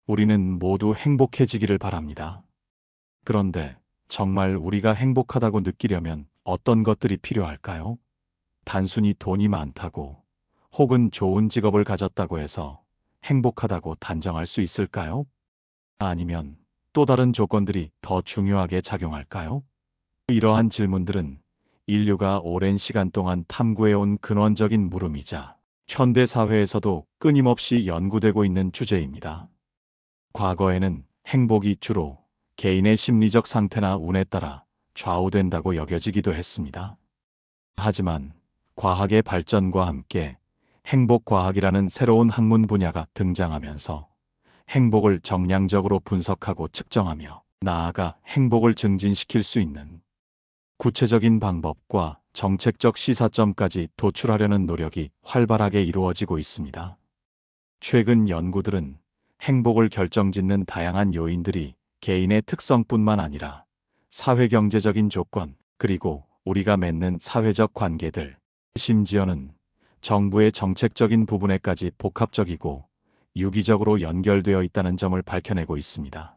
우리는 모두 행복해지기를 바랍니다. 그런데 정말 우리가 행복하다고 느끼려면 어떤 것들이 필요할까요? 단순히 돈이 많다고 혹은 좋은 직업을 가졌다고 해서 행복하다고 단정할 수 있을까요? 아니면 또 다른 조건들이 더 중요하게 작용할까요? 이러한 질문들은 인류가 오랜 시간 동안 탐구해온 근원적인 물음이자 현대 사회에서도 끊임없이 연구되고 있는 주제입니다. 과거에는 행복이 주로 개인의 심리적 상태나 운에 따라 좌우된다고 여겨지기도 했습니다. 하지만 과학의 발전과 함께 행복과학이라는 새로운 학문 분야가 등장하면서 행복을 정량적으로 분석하고 측정하며 나아가 행복을 증진시킬 수 있는 구체적인 방법과 정책적 시사점까지 도출하려는 노력이 활발하게 이루어지고 있습니다. 최근 연구들은 행복을 결정짓는 다양한 요인들이 개인의 특성뿐만 아니라 사회경제적인 조건, 그리고 우리가 맺는 사회적 관계들, 심지어는 정부의 정책적인 부분에까지 복합적이고 유기적으로 연결되어 있다는 점을 밝혀내고 있습니다.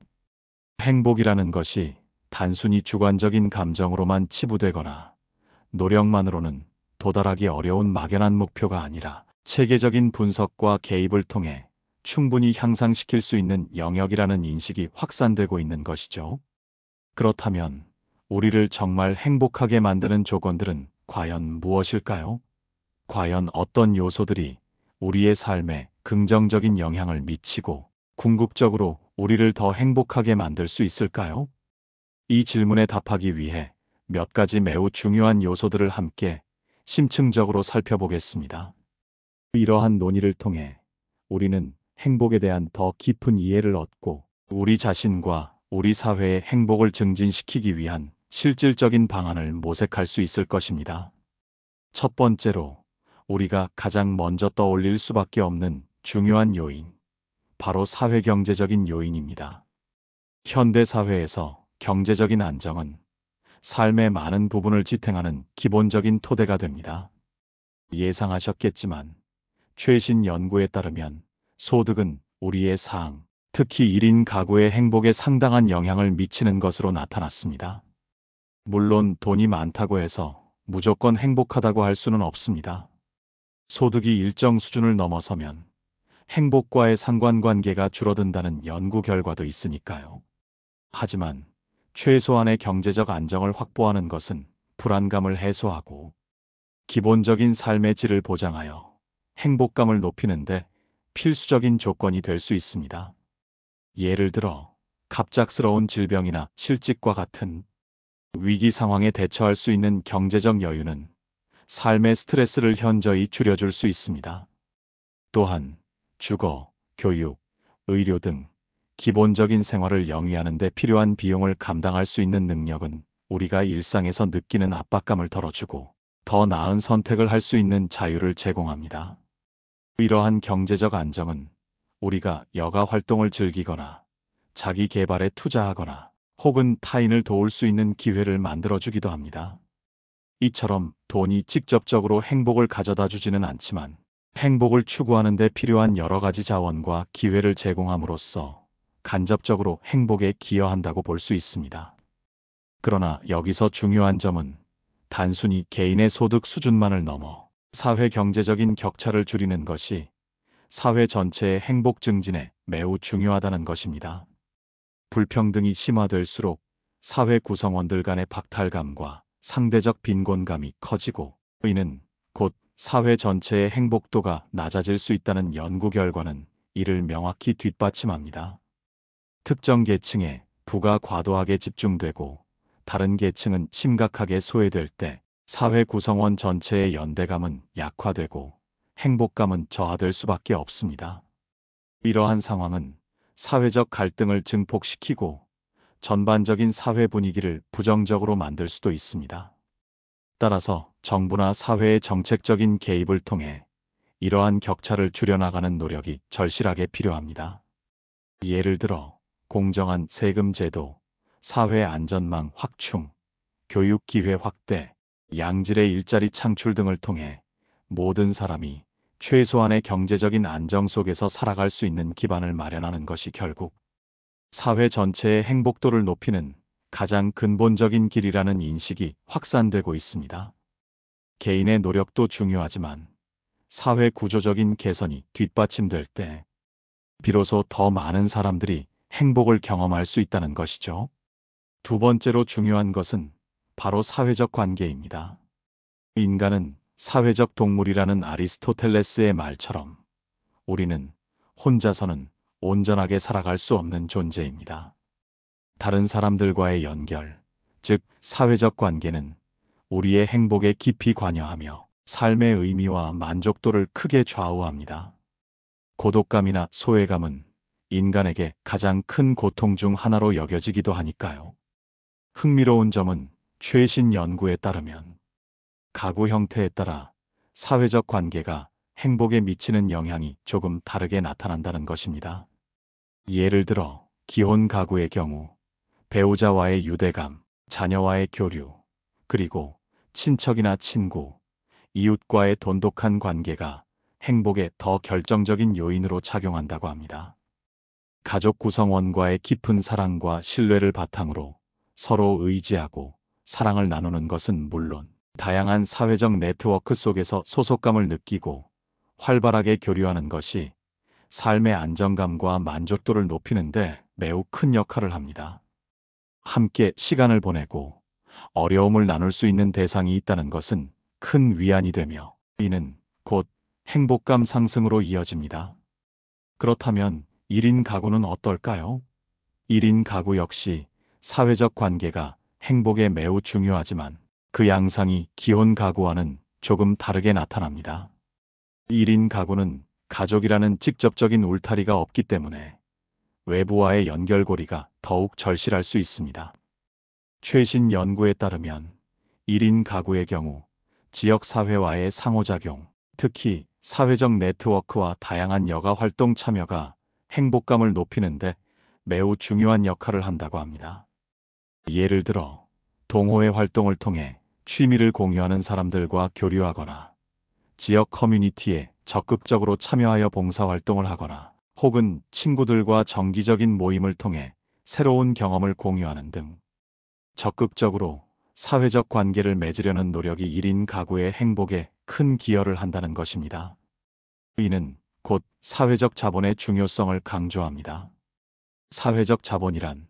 행복이라는 것이 단순히 주관적인 감정으로만 치부되거나 노력만으로는 도달하기 어려운 막연한 목표가 아니라 체계적인 분석과 개입을 통해 충분히 향상시킬 수 있는 영역이라는 인식이 확산되고 있는 것이죠. 그렇다면 우리를 정말 행복하게 만드는 조건들은 과연 무엇일까요? 과연 어떤 요소들이 우리의 삶에 긍정적인 영향을 미치고 궁극적으로 우리를 더 행복하게 만들 수 있을까요? 이 질문에 답하기 위해 몇 가지 매우 중요한 요소들을 함께 심층적으로 살펴보겠습니다. 이러한 논의를 통해 우리는 행복에 대한 더 깊은 이해를 얻고 우리 자신과 우리 사회의 행복을 증진시키기 위한 실질적인 방안을 모색할 수 있을 것입니다. 첫 번째로 우리가 가장 먼저 떠올릴 수밖에 없는 중요한 요인, 바로 사회경제적인 요인입니다. 현대 사회에서 경제적인 안정은 삶의 많은 부분을 지탱하는 기본적인 토대가 됩니다. 예상하셨겠지만 최신 연구에 따르면 소득은 우리의 상, 특히 1인 가구의 행복에 상당한 영향을 미치는 것으로 나타났습니다. 물론 돈이 많다고 해서 무조건 행복하다고 할 수는 없습니다. 소득이 일정 수준을 넘어서면 행복과의 상관관계가 줄어든다는 연구 결과도 있으니까요. 하지만 최소한의 경제적 안정을 확보하는 것은 불안감을 해소하고 기본적인 삶의 질을 보장하여 행복감을 높이는데 필수적인 조건이 될 수 있습니다. 예를 들어 갑작스러운 질병이나 실직과 같은 위기 상황에 대처할 수 있는 경제적 여유는 삶의 스트레스를 현저히 줄여줄 수 있습니다. 또한 주거, 교육, 의료 등 기본적인 생활을 영위하는 데 필요한 비용을 감당할 수 있는 능력은 우리가 일상에서 느끼는 압박감을 덜어주고 더 나은 선택을 할 수 있는 자유를 제공합니다. 이러한 경제적 안정은 우리가 여가 활동을 즐기거나 자기 개발에 투자하거나 혹은 타인을 도울 수 있는 기회를 만들어주기도 합니다. 이처럼 돈이 직접적으로 행복을 가져다 주지는 않지만 행복을 추구하는 데 필요한 여러 가지 자원과 기회를 제공함으로써 간접적으로 행복에 기여한다고 볼 수 있습니다. 그러나 여기서 중요한 점은 단순히 개인의 소득 수준만을 넘어 사회 경제적인 격차를 줄이는 것이 사회 전체의 행복 증진에 매우 중요하다는 것입니다. 불평등이 심화될수록 사회 구성원들 간의 박탈감과 상대적 빈곤감이 커지고 이는 곧 사회 전체의 행복도가 낮아질 수 있다는 연구 결과는 이를 명확히 뒷받침합니다. 특정 계층에 부가 과도하게 집중되고 다른 계층은 심각하게 소외될 때 사회 구성원 전체의 연대감은 약화되고 행복감은 저하될 수밖에 없습니다. 이러한 상황은 사회적 갈등을 증폭시키고 전반적인 사회 분위기를 부정적으로 만들 수도 있습니다. 따라서 정부나 사회의 정책적인 개입을 통해 이러한 격차를 줄여나가는 노력이 절실하게 필요합니다. 예를 들어 공정한 세금 제도, 사회 안전망 확충, 교육 기회 확대, 양질의 일자리 창출 등을 통해 모든 사람이 최소한의 경제적인 안정 속에서 살아갈 수 있는 기반을 마련하는 것이 결국 사회 전체의 행복도를 높이는 가장 근본적인 길이라는 인식이 확산되고 있습니다. 개인의 노력도 중요하지만 사회 구조적인 개선이 뒷받침될 때 비로소 더 많은 사람들이 행복을 경험할 수 있다는 것이죠. 두 번째로 중요한 것은 바로 사회적 관계입니다. 인간은 사회적 동물이라는 아리스토텔레스의 말처럼 우리는 혼자서는 온전하게 살아갈 수 없는 존재입니다. 다른 사람들과의 연결, 즉 사회적 관계는 우리의 행복에 깊이 관여하며 삶의 의미와 만족도를 크게 좌우합니다. 고독감이나 소외감은 인간에게 가장 큰 고통 중 하나로 여겨지기도 하니까요. 흥미로운 점은 최신 연구에 따르면 가구 형태에 따라 사회적 관계가 행복에 미치는 영향이 조금 다르게 나타난다는 것입니다. 예를 들어 기혼 가구의 경우 배우자와의 유대감, 자녀와의 교류, 그리고 친척이나 친구, 이웃과의 돈독한 관계가 행복에 더 결정적인 요인으로 작용한다고 합니다. 가족 구성원과의 깊은 사랑과 신뢰를 바탕으로 서로 의지하고 사랑을 나누는 것은 물론 다양한 사회적 네트워크 속에서 소속감을 느끼고 활발하게 교류하는 것이 삶의 안정감과 만족도를 높이는 데 매우 큰 역할을 합니다. 함께 시간을 보내고 어려움을 나눌 수 있는 대상이 있다는 것은 큰 위안이 되며 이는 곧 행복감 상승으로 이어집니다. 그렇다면 1인 가구는 어떨까요? 1인 가구 역시 사회적 관계가 행복에 매우 중요하지만 그 양상이 기혼 가구와는 조금 다르게 나타납니다. 1인 가구는 가족이라는 직접적인 울타리가 없기 때문에 외부와의 연결고리가 더욱 절실할 수 있습니다. 최신 연구에 따르면 1인 가구의 경우 지역사회와의 상호작용, 특히 사회적 네트워크와 다양한 여가 활동 참여가 행복감을 높이는데 매우 중요한 역할을 한다고 합니다. 예를 들어 동호회 활동을 통해 취미를 공유하는 사람들과 교류하거나 지역 커뮤니티에 적극적으로 참여하여 봉사활동을 하거나 혹은 친구들과 정기적인 모임을 통해 새로운 경험을 공유하는 등 적극적으로 사회적 관계를 맺으려는 노력이 1인 가구의 행복에 큰 기여를 한다는 것입니다. 이는 곧 사회적 자본의 중요성을 강조합니다. 사회적 자본이란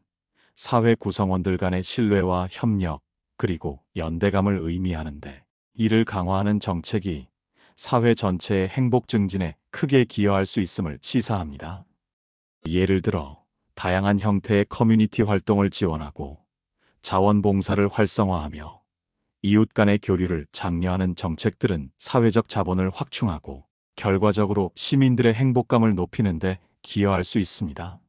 사회 구성원들 간의 신뢰와 협력, 그리고 연대감을 의미하는데 이를 강화하는 정책이 사회 전체의 행복 증진에 크게 기여할 수 있음을 시사합니다. 예를 들어 다양한 형태의 커뮤니티 활동을 지원하고 자원봉사를 활성화하며 이웃 간의 교류를 장려하는 정책들은 사회적 자본을 확충하고 결과적으로 시민들의 행복감을 높이는 데 기여할 수 있습니다.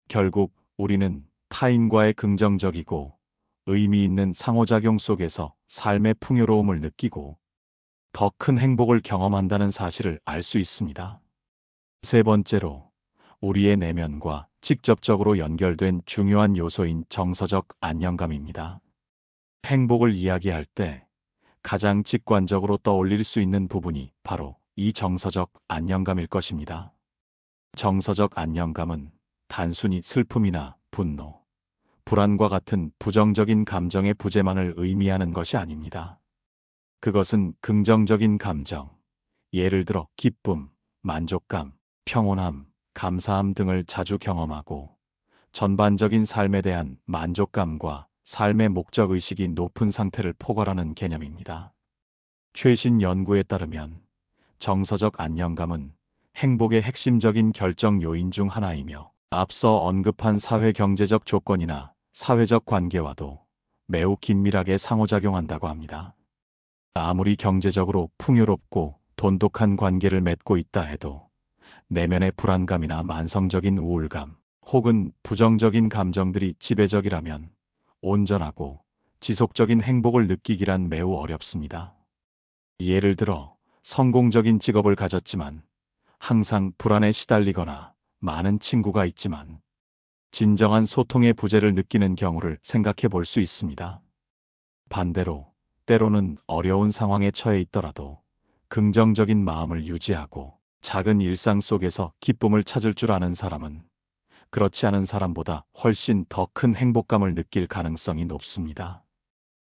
결국 우리는 타인과의 긍정적이고 의미 있는 상호작용 속에서 삶의 풍요로움을 느끼고 더 큰 행복을 경험한다는 사실을 알 수 있습니다. 세 번째로, 우리의 내면과 직접적으로 연결된 중요한 요소인 정서적 안정감입니다. 행복을 이야기할 때 가장 직관적으로 떠올릴 수 있는 부분이 바로 이 정서적 안정감일 것입니다. 정서적 안정감은 단순히 슬픔이나 분노, 불안과 같은 부정적인 감정의 부재만을 의미하는 것이 아닙니다. 그것은 긍정적인 감정, 예를 들어 기쁨, 만족감, 평온함, 감사함 등을 자주 경험하고 전반적인 삶에 대한 만족감과 삶의 목적의식이 높은 상태를 포괄하는 개념입니다. 최신 연구에 따르면 정서적 안정감은 행복의 핵심적인 결정 요인 중 하나이며 앞서 언급한 사회-경제적 조건이나 사회적 관계와도 매우 긴밀하게 상호작용한다고 합니다. 아무리 경제적으로 풍요롭고 돈독한 관계를 맺고 있다 해도 내면의 불안감이나 만성적인 우울감 혹은 부정적인 감정들이 지배적이라면 온전하고 지속적인 행복을 느끼기란 매우 어렵습니다. 예를 들어 성공적인 직업을 가졌지만 항상 불안에 시달리거나 많은 친구가 있지만 진정한 소통의 부재를 느끼는 경우를 생각해 볼 수 있습니다. 반대로 때로는 어려운 상황에 처해 있더라도 긍정적인 마음을 유지하고 작은 일상 속에서 기쁨을 찾을 줄 아는 사람은 그렇지 않은 사람보다 훨씬 더 큰 행복감을 느낄 가능성이 높습니다.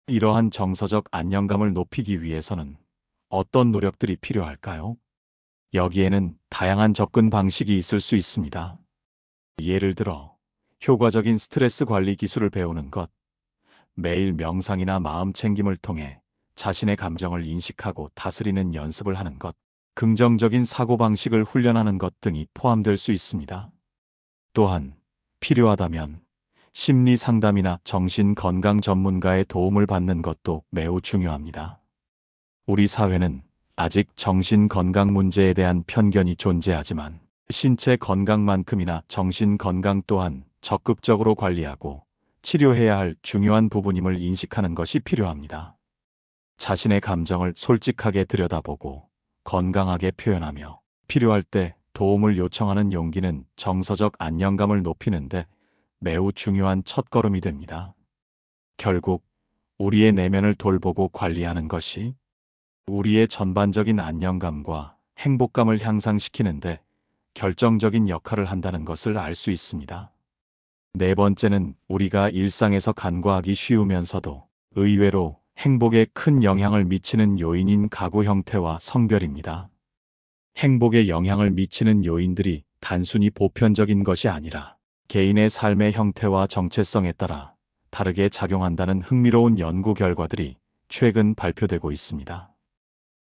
이러한 정서적 안정감을 높이기 위해서는 어떤 노력들이 필요할까요? 여기에는 다양한 접근 방식이 있을 수 있습니다. 예를 들어, 효과적인 스트레스 관리 기술을 배우는 것, 매일 명상이나 마음 챙김을 통해 자신의 감정을 인식하고 다스리는 연습을 하는 것, 긍정적인 사고방식을 훈련하는 것 등이 포함될 수 있습니다. 또한 필요하다면 심리 상담이나 정신 건강 전문가의 도움을 받는 것도 매우 중요합니다. 우리 사회는 아직 정신 건강 문제에 대한 편견이 존재하지만 신체 건강만큼이나 정신 건강 또한 적극적으로 관리하고 치료해야 할 중요한 부분임을 인식하는 것이 필요합니다. 자신의 감정을 솔직하게 들여다보고 건강하게 표현하며 필요할 때 도움을 요청하는 용기는 정서적 안정감을 높이는데 매우 중요한 첫걸음이 됩니다. 결국 우리의 내면을 돌보고 관리하는 것이 우리의 전반적인 안정감과 행복감을 향상시키는데 결정적인 역할을 한다는 것을 알 수 있습니다. 네 번째는 우리가 일상에서 간과하기 쉬우면서도 의외로 행복에 큰 영향을 미치는 요인인 가구 형태와 성별입니다. 행복에 영향을 미치는 요인들이 단순히 보편적인 것이 아니라 개인의 삶의 형태와 정체성에 따라 다르게 작용한다는 흥미로운 연구 결과들이 최근 발표되고 있습니다.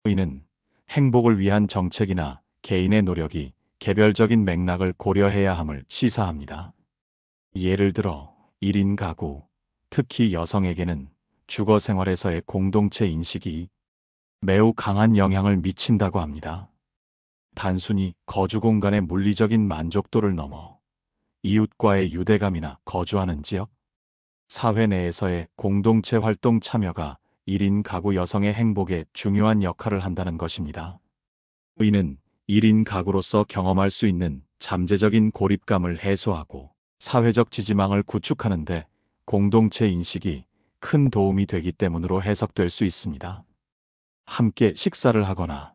이는 행복을 위한 정책이나 개인의 노력이 개별적인 맥락을 고려해야 함을 시사합니다. 예를 들어 1인 가구, 특히 여성에게는 주거 생활에서의 공동체 인식이 매우 강한 영향을 미친다고 합니다. 단순히 거주 공간의 물리적인 만족도를 넘어 이웃과의 유대감이나 거주하는 지역, 사회 내에서의 공동체 활동 참여가 1인 가구 여성의 행복에 중요한 역할을 한다는 것입니다. 이는 1인 가구로서 경험할 수 있는 잠재적인 고립감을 해소하고 사회적 지지망을 구축하는 데 공동체 인식이 큰 도움이 되기 때문으로 해석될 수 있습니다. 함께 식사를 하거나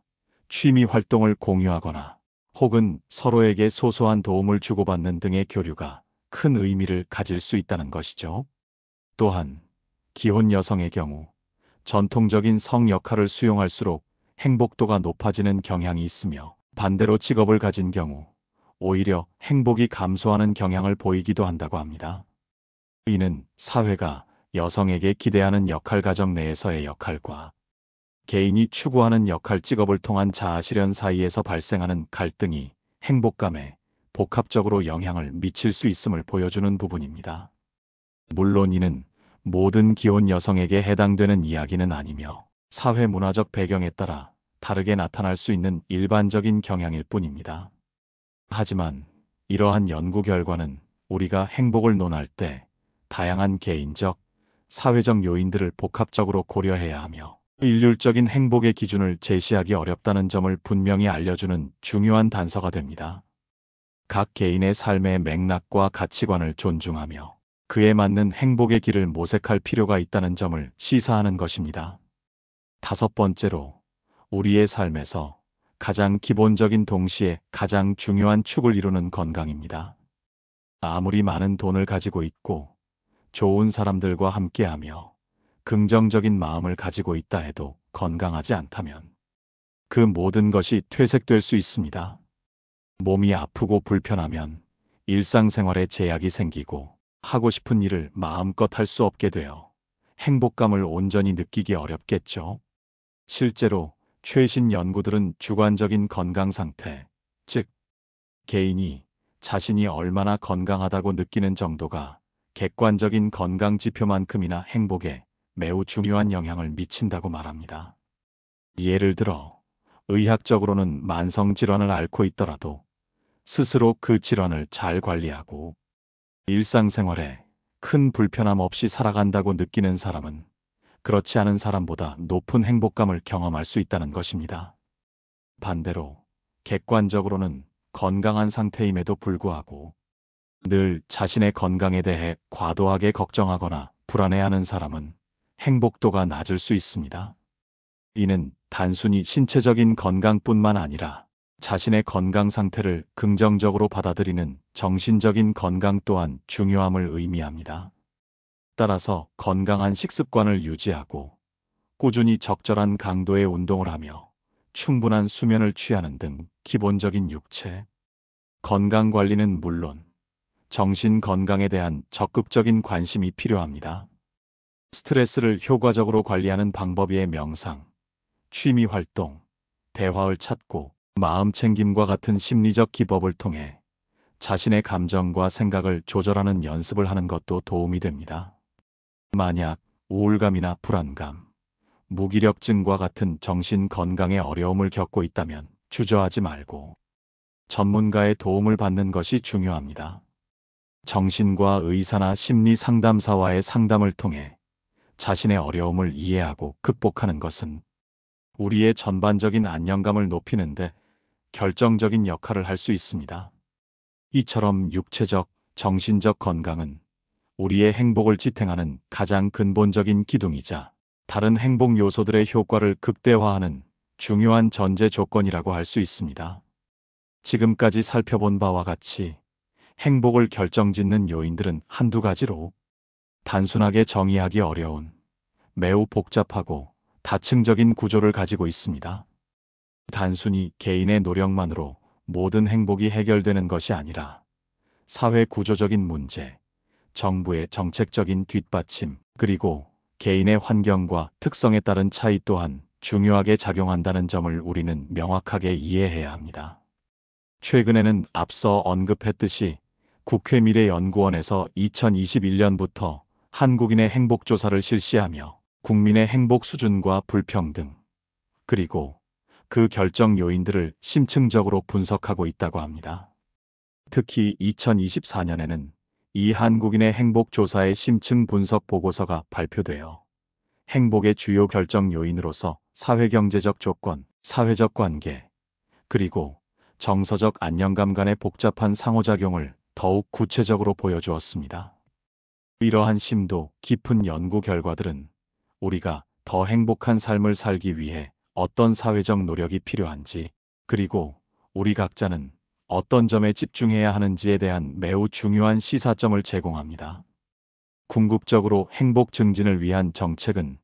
취미 활동을 공유하거나 혹은 서로에게 소소한 도움을 주고받는 등의 교류가 큰 의미를 가질 수 있다는 것이죠. 또한 기혼 여성의 경우 전통적인 성 역할을 수용할수록 행복도가 높아지는 경향이 있으며 반대로 직업을 가진 경우 오히려 행복이 감소하는 경향을 보이기도 한다고 합니다. 이는 사회가 여성에게 기대하는 역할 가정 내에서의 역할과 개인이 추구하는 역할 직업을 통한 자아 실현 사이에서 발생하는 갈등이 행복감에 복합적으로 영향을 미칠 수 있음을 보여주는 부분입니다. 물론 이는 모든 기혼 여성에게 해당되는 이야기는 아니며 사회 문화적 배경에 따라 다르게 나타날 수 있는 일반적인 경향일 뿐입니다. 하지만 이러한 연구 결과는 우리가 행복을 논할 때 다양한 개인적, 사회적 요인들을 복합적으로 고려해야 하며 일률적인 행복의 기준을 제시하기 어렵다는 점을 분명히 알려주는 중요한 단서가 됩니다. 각 개인의 삶의 맥락과 가치관을 존중하며 그에 맞는 행복의 길을 모색할 필요가 있다는 점을 시사하는 것입니다. 다섯 번째로, 우리의 삶에서 가장 기본적인 동시에 가장 중요한 축을 이루는 건강입니다. 아무리 많은 돈을 가지고 있고 좋은 사람들과 함께하며 긍정적인 마음을 가지고 있다 해도 건강하지 않다면 그 모든 것이 퇴색될 수 있습니다. 몸이 아프고 불편하면 일상생활에 제약이 생기고 하고 싶은 일을 마음껏 할 수 없게 되어 행복감을 온전히 느끼기 어렵겠죠. 실제로 최신 연구들은 주관적인 건강 상태, 즉 개인이 자신이 얼마나 건강하다고 느끼는 정도가 객관적인 건강 지표만큼이나 행복에 매우 중요한 영향을 미친다고 말합니다. 예를 들어 의학적으로는 만성 질환을 앓고 있더라도 스스로 그 질환을 잘 관리하고 일상생활에 큰 불편함 없이 살아간다고 느끼는 사람은 그렇지 않은 사람보다 높은 행복감을 경험할 수 있다는 것입니다. 반대로 객관적으로는 건강한 상태임에도 불구하고 늘 자신의 건강에 대해 과도하게 걱정하거나 불안해하는 사람은 행복도가 낮을 수 있습니다. 이는 단순히 신체적인 건강뿐만 아니라 자신의 건강 상태를 긍정적으로 받아들이는 정신적인 건강 또한 중요함을 의미합니다. 따라서 건강한 식습관을 유지하고 꾸준히 적절한 강도의 운동을 하며 충분한 수면을 취하는 등 기본적인 육체 건강 관리는 물론 정신 건강에 대한 적극적인 관심이 필요합니다. 스트레스를 효과적으로 관리하는 방법의 명상, 취미 활동, 대화를 찾고 마음 챙김과 같은 심리적 기법을 통해 자신의 감정과 생각을 조절하는 연습을 하는 것도 도움이 됩니다. 만약 우울감이나 불안감, 무기력증과 같은 정신 건강에 어려움을 겪고 있다면 주저하지 말고 전문가의 도움을 받는 것이 중요합니다. 정신과 의사나 심리 상담사와의 상담을 통해 자신의 어려움을 이해하고 극복하는 것은 우리의 전반적인 안정감을 높이는데 결정적인 역할을 할 수 있습니다. 이처럼 육체적, 정신적 건강은 우리의 행복을 지탱하는 가장 근본적인 기둥이자 다른 행복 요소들의 효과를 극대화하는 중요한 전제 조건이라고 할 수 있습니다. 지금까지 살펴본 바와 같이 행복을 결정짓는 요인들은 한두 가지로 단순하게 정의하기 어려운 매우 복잡하고 다층적인 구조를 가지고 있습니다. 단순히 개인의 노력만으로 모든 행복이 해결되는 것이 아니라 사회 구조적인 문제, 정부의 정책적인 뒷받침, 그리고 개인의 환경과 특성에 따른 차이 또한 중요하게 작용한다는 점을 우리는 명확하게 이해해야 합니다. 최근에는 앞서 언급했듯이 국회미래연구원에서 2021년부터 한국인의 행복조사를 실시하며 국민의 행복 수준과 불평등, 그리고 그 결정 요인들을 심층적으로 분석하고 있다고 합니다. 특히 2024년에는 이 한국인의 행복조사의 심층 분석 보고서가 발표되어 행복의 주요 결정 요인으로서 사회경제적 조건, 사회적 관계, 그리고 정서적 안정감 간의 복잡한 상호작용을 더욱 구체적으로 보여주었습니다. 이러한 심도 깊은 연구 결과들은 우리가 더 행복한 삶을 살기 위해 어떤 사회적 노력이 필요한지, 그리고 우리 각자는 어떤 점에 집중해야 하는지에 대한 매우 중요한 시사점을 제공합니다. 궁극적으로 행복 증진을 위한 정책은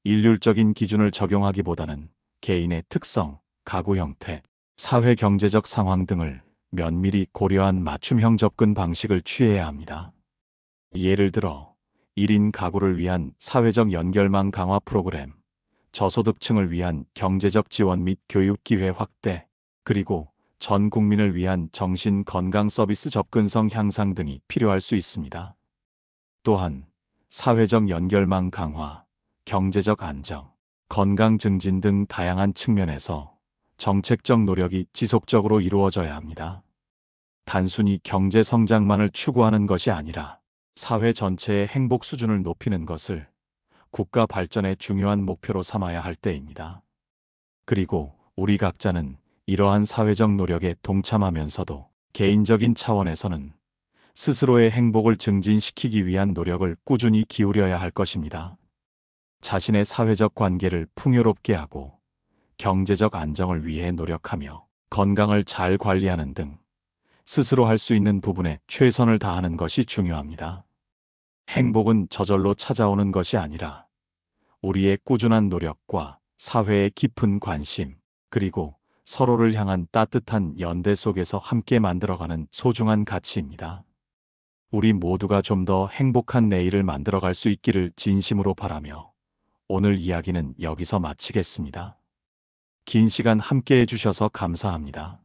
일률적인 기준을 적용하기보다는 개인의 특성, 가구 형태, 사회 경제적 상황 등을 면밀히 고려한 맞춤형 접근 방식을 취해야 합니다. 예를 들어 1인 가구를 위한 사회적 연결망 강화 프로그램, 저소득층을 위한 경제적 지원 및 교육 기회 확대, 그리고 전 국민을 위한 정신 건강 서비스 접근성 향상 등이 필요할 수 있습니다. 또한 사회적 연결망 강화, 경제적 안정, 건강 증진 등 다양한 측면에서 정책적 노력이 지속적으로 이루어져야 합니다. 단순히 경제 성장만을 추구하는 것이 아니라 사회 전체의 행복 수준을 높이는 것을 국가 발전의 중요한 목표로 삼아야 할 때입니다. 그리고 우리 각자는 이러한 사회적 노력에 동참하면서도 개인적인 차원에서는 스스로의 행복을 증진시키기 위한 노력을 꾸준히 기울여야 할 것입니다. 자신의 사회적 관계를 풍요롭게 하고 경제적 안정을 위해 노력하며 건강을 잘 관리하는 등 스스로 할 수 있는 부분에 최선을 다하는 것이 중요합니다. 행복은 저절로 찾아오는 것이 아니라 우리의 꾸준한 노력과 사회의 깊은 관심, 그리고 서로를 향한 따뜻한 연대 속에서 함께 만들어가는 소중한 가치입니다. 우리 모두가 좀 더 행복한 내일을 만들어갈 수 있기를 진심으로 바라며 오늘 이야기는 여기서 마치겠습니다. 긴 시간 함께 해주셔서 감사합니다.